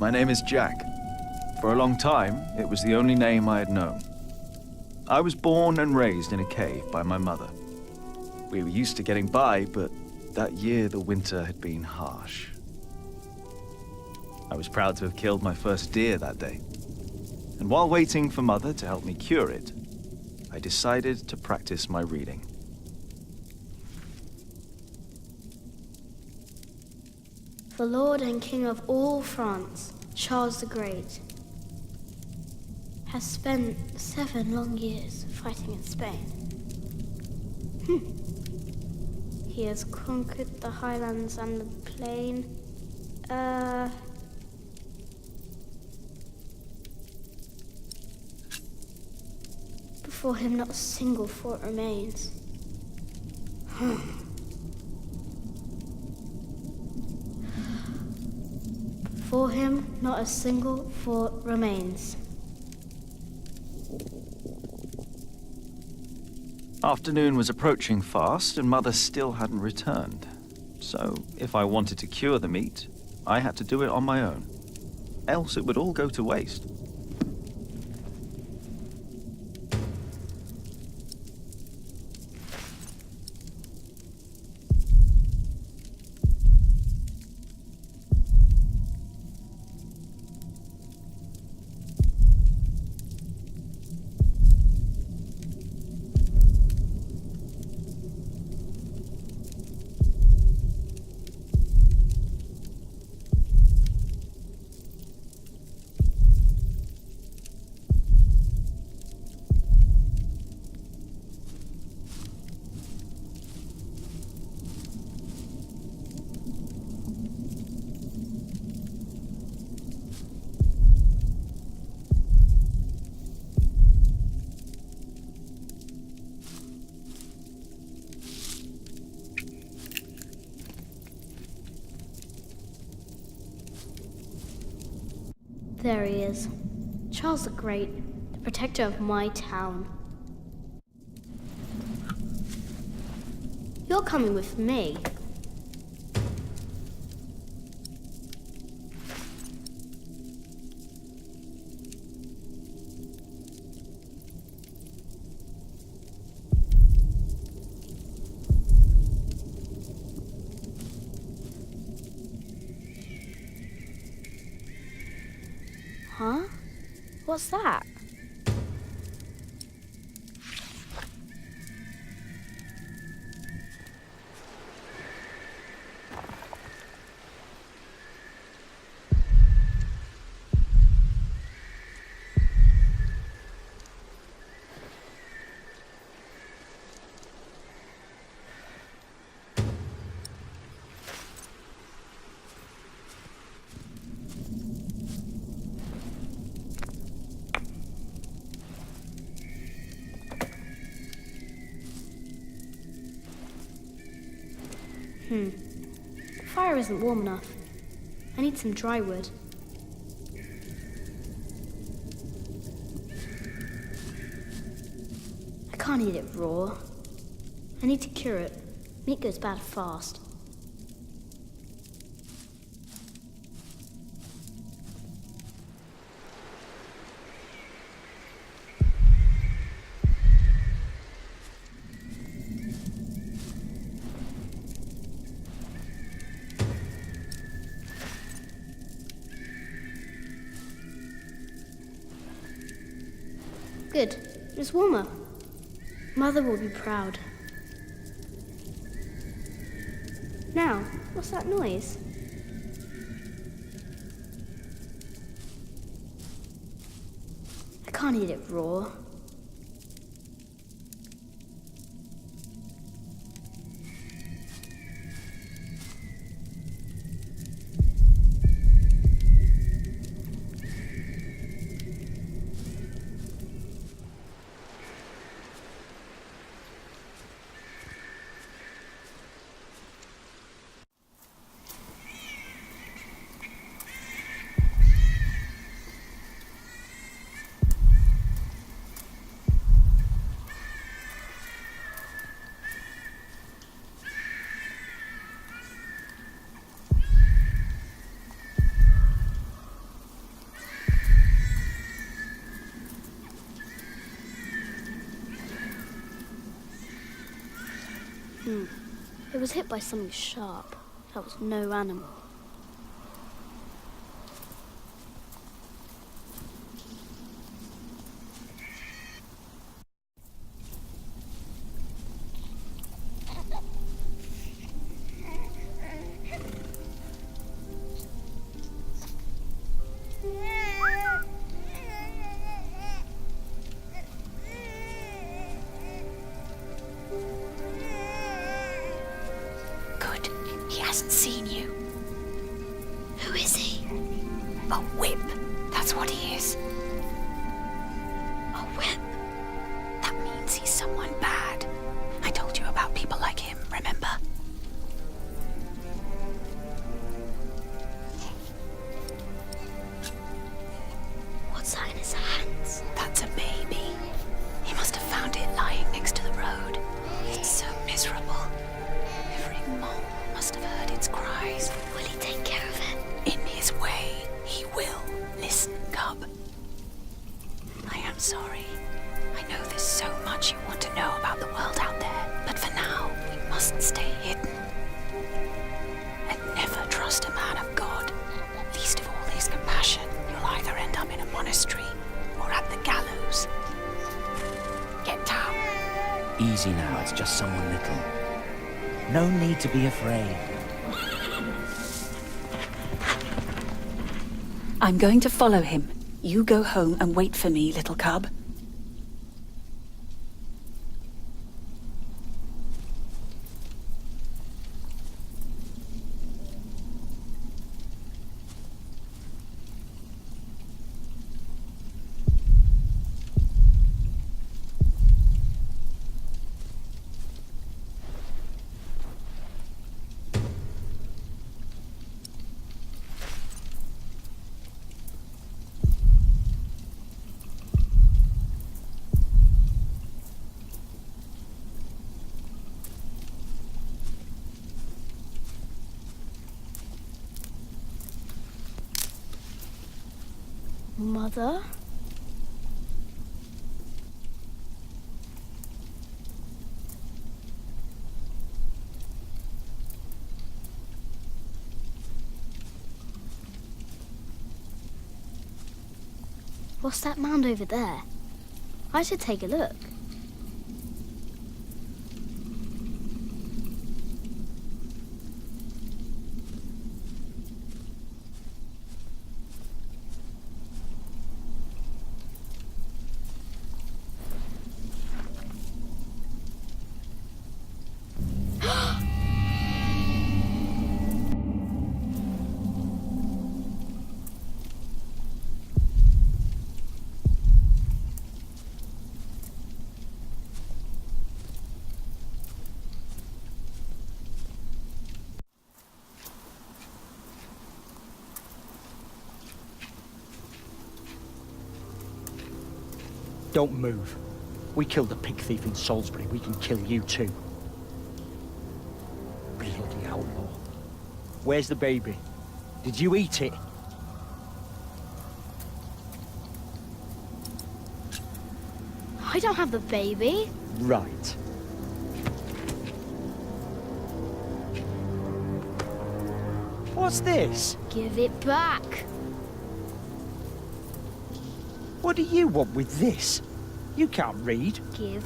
My name is Jack. For a long time, it was the only name I had known. I was born and raised in a cave by my mother. We were used to getting by, but that year the winter had been harsh. I was proud to have killed my first deer that day. And while waiting for Mother to help me cure it, I decided to practice my reading. The Lord and King of all France, Charles the Great, has spent 7 long years fighting in Spain. He has conquered the highlands and the plain. Before him, not a single fort remains. Before him, not a single fort remains. Afternoon was approaching fast, and Mother still hadn't returned. So, if I wanted to cure the meat, I had to do it on my own. Else it would all go to waste. There he is. Charles the Great, the protector of my town. You're coming with me. Huh? What's that? The fire isn't warm enough. I need some dry wood. I can't eat it raw. I need to cure it. Meat goes bad fast. Good. It's warmer. Mother will be proud. Now, what's that noise? I can't eat it raw. was hit by something sharp. That was no animal. Easy now, it's just someone little. No need to be afraid. I'm going to follow him. You go home and wait for me, little cub. Mother? What's that mound over there? I should take a look. Don't move. We killed a pig thief in Salisbury. We can kill you too. Bloody outlaw. Where's the baby? Did you eat it? I don't have the baby. Right. What's this? Give it back. What do you want with this? You can't read. Give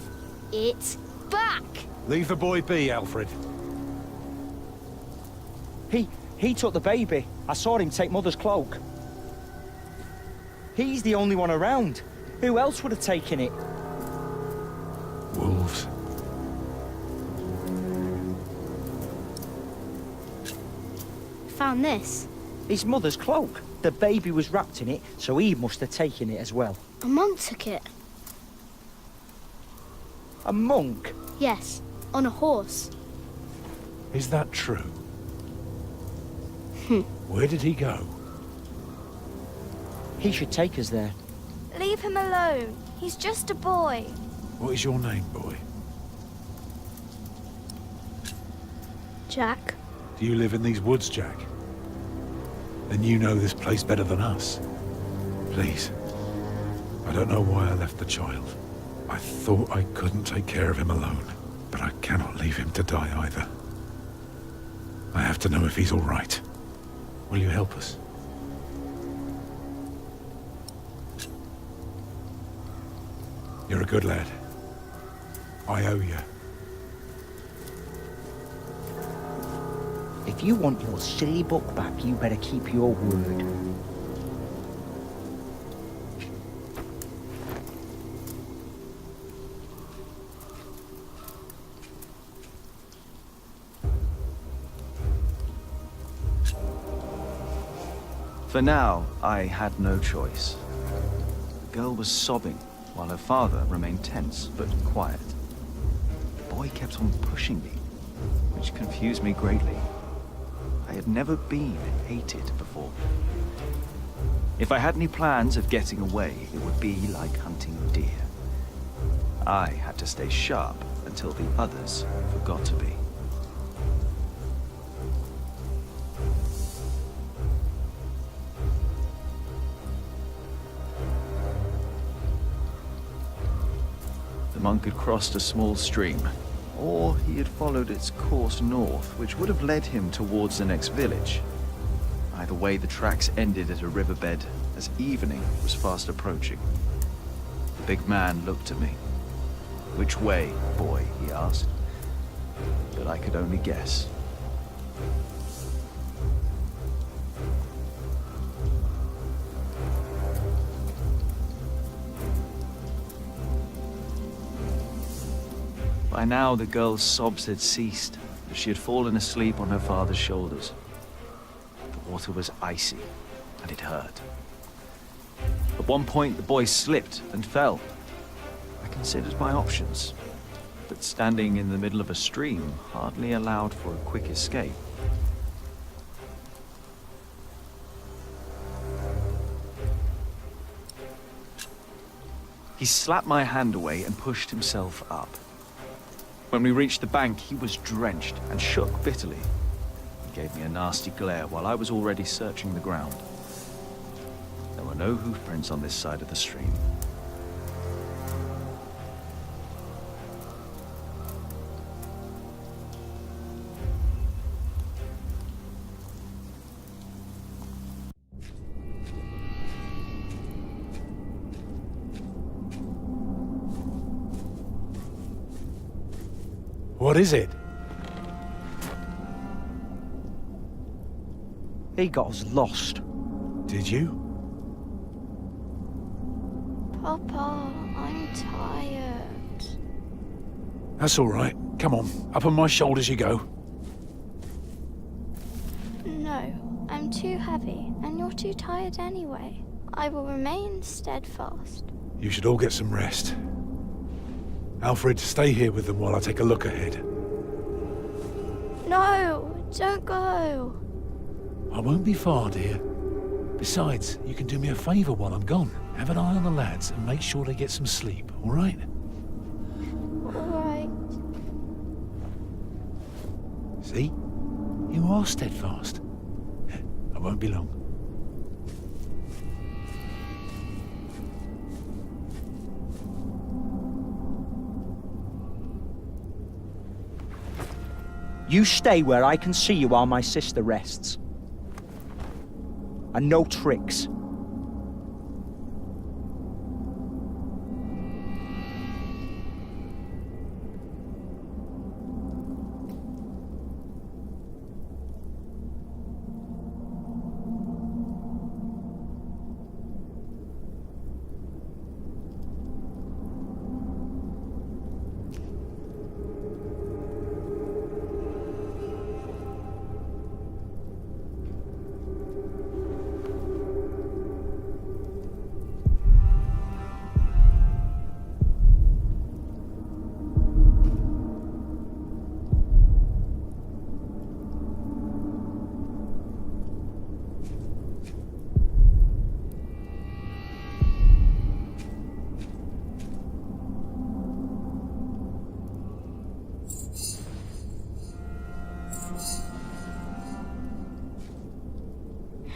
it back. Leave the boy be, Alfred. He took the baby. I saw him take Mother's cloak. He's the only one around. Who else would have taken it? Wolves. Found this. His mother's cloak. The baby was wrapped in it, so he must have taken it as well. A monk took it. A monk? Yes, on a horse. Is that true? Where did he go? He should take us there. Leave him alone. He's just a boy. What is your name, boy? Jack. Do you live in these woods, Jack? Then you know this place better than us. Please. I don't know why I left the child. I thought I couldn't take care of him alone, but I cannot leave him to die either. I have to know if he's all right. Will you help us? You're a good lad. I owe you. If you want your silly book back, you better keep your word. For now, I had no choice. The girl was sobbing, while her father remained tense but quiet. The boy kept on pushing me, which confused me greatly. I had never been hated before. If I had any plans of getting away, it would be like hunting deer. I had to stay sharp until the others forgot to be. The monk had crossed a small stream, or he had followed its course north, which would have led him towards the next village. Either way, the tracks ended at a riverbed as evening was fast approaching. The big man looked at me. "Which way, boy?" he asked. But I could only guess. By now, the girl's sobs had ceased, as she had fallen asleep on her father's shoulders. The water was icy, and it hurt. At one point, the boy slipped and fell. I considered my options, but standing in the middle of a stream hardly allowed for a quick escape. He slapped my hand away and pushed himself up. When we reached the bank, he was drenched and shook bitterly. He gave me a nasty glare while I was already searching the ground. There were no hoofprints on this side of the stream. What is it? He got us lost. Did you? Papa, I'm tired. That's all right. Come on, up on my shoulders you go. No, I'm too heavy, and you're too tired anyway. I will remain steadfast. You should all get some rest. Alfred, stay here with them while I take a look ahead. No, don't go. I won't be far, dear. Besides, you can do me a favour while I'm gone. Have an eye on the lads and make sure they get some sleep, all right? All right. See? You are steadfast. I won't be long. You stay where I can see you while my sister rests. And no tricks.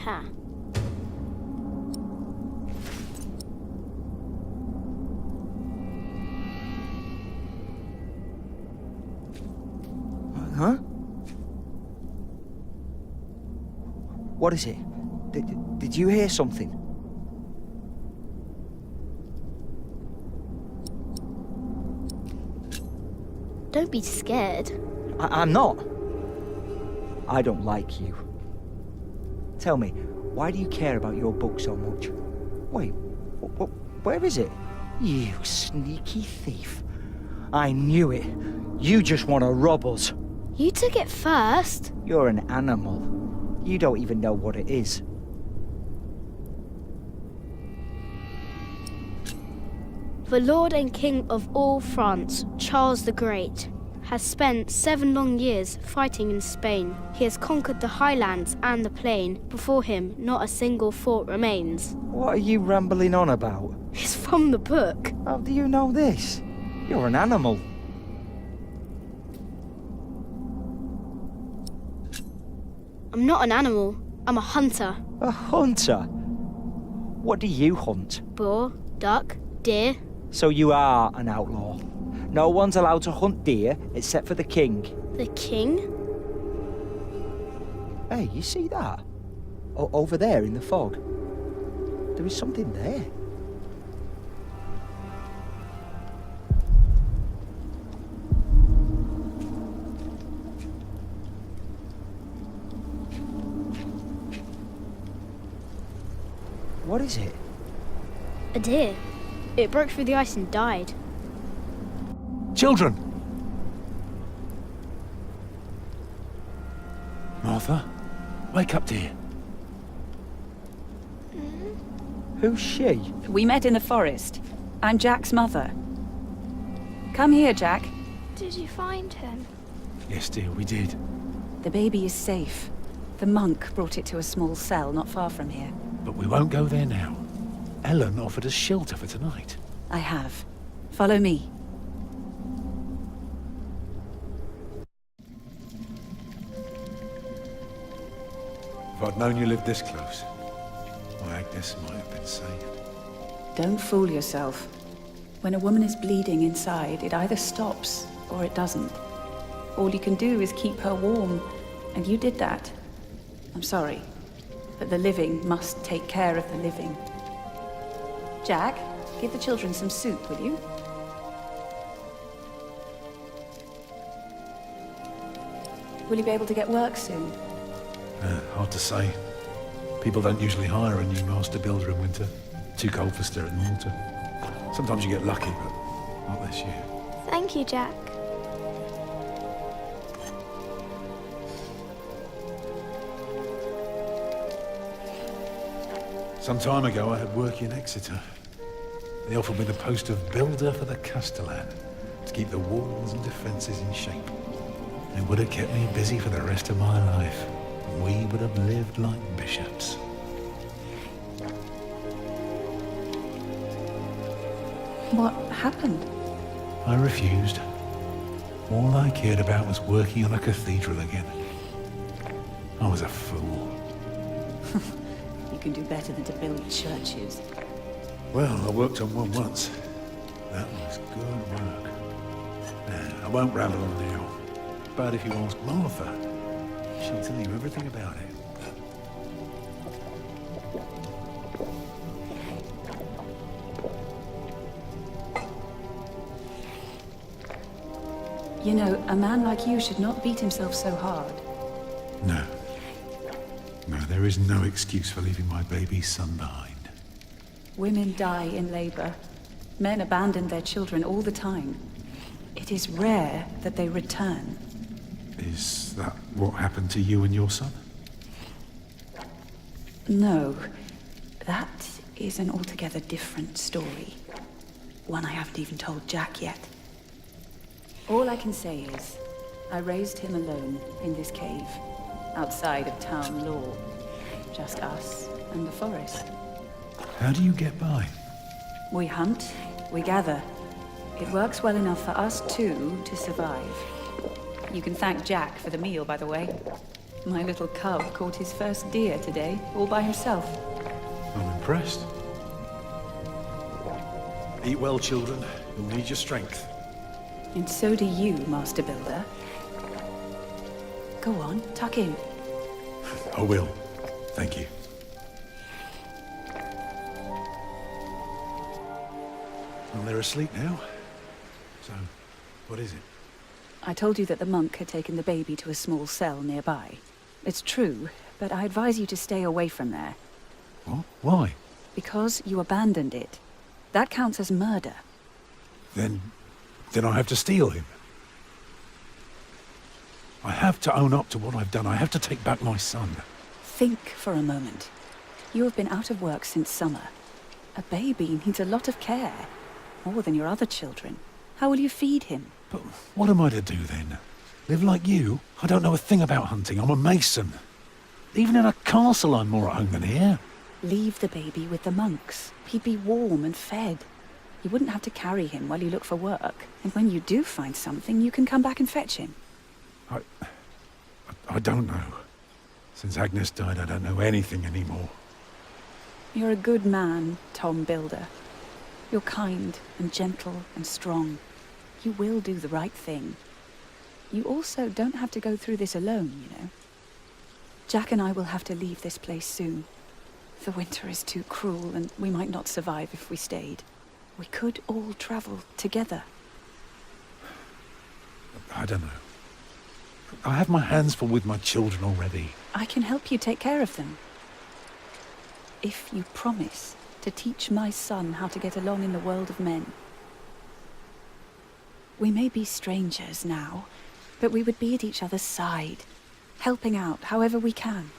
Ha. Huh? What is it? Did you hear something? Don't be scared. I'm not. I don't like you. Tell me, why do you care about your book so much? Wait, where is it? You sneaky thief. I knew it. You just want to rob us. You took it first. You're an animal. You don't even know what it is. The Lord and King of all France, Charles the Great, has spent 7 long years fighting in Spain. He has conquered the highlands and the plain. Before him, not a single fort remains. What are you rambling on about? It's from the book. How do you know this? You're an animal. I'm not an animal. I'm a hunter. A hunter? What do you hunt? Boar, duck, deer. So you are an outlaw. No one's allowed to hunt deer except for the king. The king? Hey, you see that? Over there in the fog. There is something there. What is it? A deer. It broke through the ice and died. Children! Martha, wake up, dear. Who's she? We met in the forest. I'm Jack's mother. Come here, Jack. Did you find him? Yes, dear, we did. The baby is safe. The monk brought it to a small cell not far from here. But we won't go there now. Ellen offered us shelter for tonight. I have. Follow me. If I'd known you lived this close, my Agnes might have been saved. Don't fool yourself. When a woman is bleeding inside, it either stops or it doesn't. All you can do is keep her warm, and you did that. I'm sorry, but the living must take care of the living. Jack, give the children some soup, will you? Will you be able to get work soon? Hard to say. People don't usually hire a new master builder in winter. Too cold for stirring mortar. Sometimes you get lucky, but not this year. Thank you, Jack. Some time ago, I had work in Exeter. They offered me the post of builder for the Castellan to keep the walls and defences in shape. It would have kept me busy for the rest of my life. We would have lived like bishops. What happened? I refused. All I cared about was working on a cathedral again. I was a fool. You can do better than to build churches. Well, I worked on one once. That was good work. Nah, I won't ramble on now. But if you ask Martha, she'll tell you everything about it. You know, a man like you should not beat himself so hard. No. No, there is no excuse for leaving my baby son behind. Women die in labor. Men abandon their children all the time. It is rare that they return. Is that what happened to you and your son? No, that is an altogether different story. One I haven't even told Jack yet. All I can say is, I raised him alone in this cave, outside of town law. Just us and the forest. How do you get by? We hunt, we gather. It works well enough for us two to survive. You can thank Jack for the meal, by the way. My little cub caught his first deer today, all by himself. I'm impressed. Eat well, children. You'll need your strength. And so do you, Master Builder. Go on, tuck in. I will. Thank you. Well, they're asleep now. So, what is it? I told you that the monk had taken the baby to a small cell nearby. It's true, but I advise you to stay away from there. What? Why? Because you abandoned it. That counts as murder. Then I have to steal him. I have to own up to what I've done. I have to take back my son. Think for a moment. You have been out of work since summer. A baby needs a lot of care. More than your other children. How will you feed him? But what am I to do then? Live like you? I don't know a thing about hunting. I'm a mason. Even in a castle I'm more at home than here. Leave the baby with the monks. He'd be warm and fed. You wouldn't have to carry him while you look for work. And when you do find something, you can come back and fetch him. I don't know. Since Agnes died, I don't know anything anymore. You're a good man, Tom Builder. You're kind and gentle and strong. You will do the right thing. You also don't have to go through this alone, you know. Jack and I will have to leave this place soon. The winter is too cruel, and we might not survive if we stayed. We could all travel together. I don't know. I have my hands full with my children already. I can help you take care of them. If you promise to teach my son how to get along in the world of men. We may be strangers now, but we would be at each other's side, helping out however we can.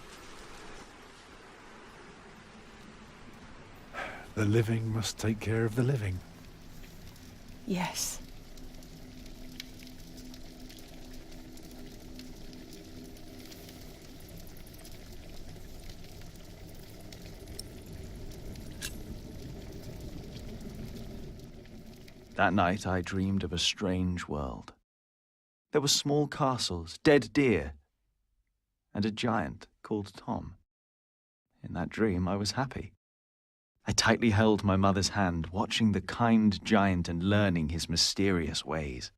The living must take care of the living. Yes. That night I dreamed of a strange world. There were small castles, dead deer, and a giant called Tom. In that dream I was happy. I tightly held my mother's hand, watching the kind giant and learning his mysterious ways.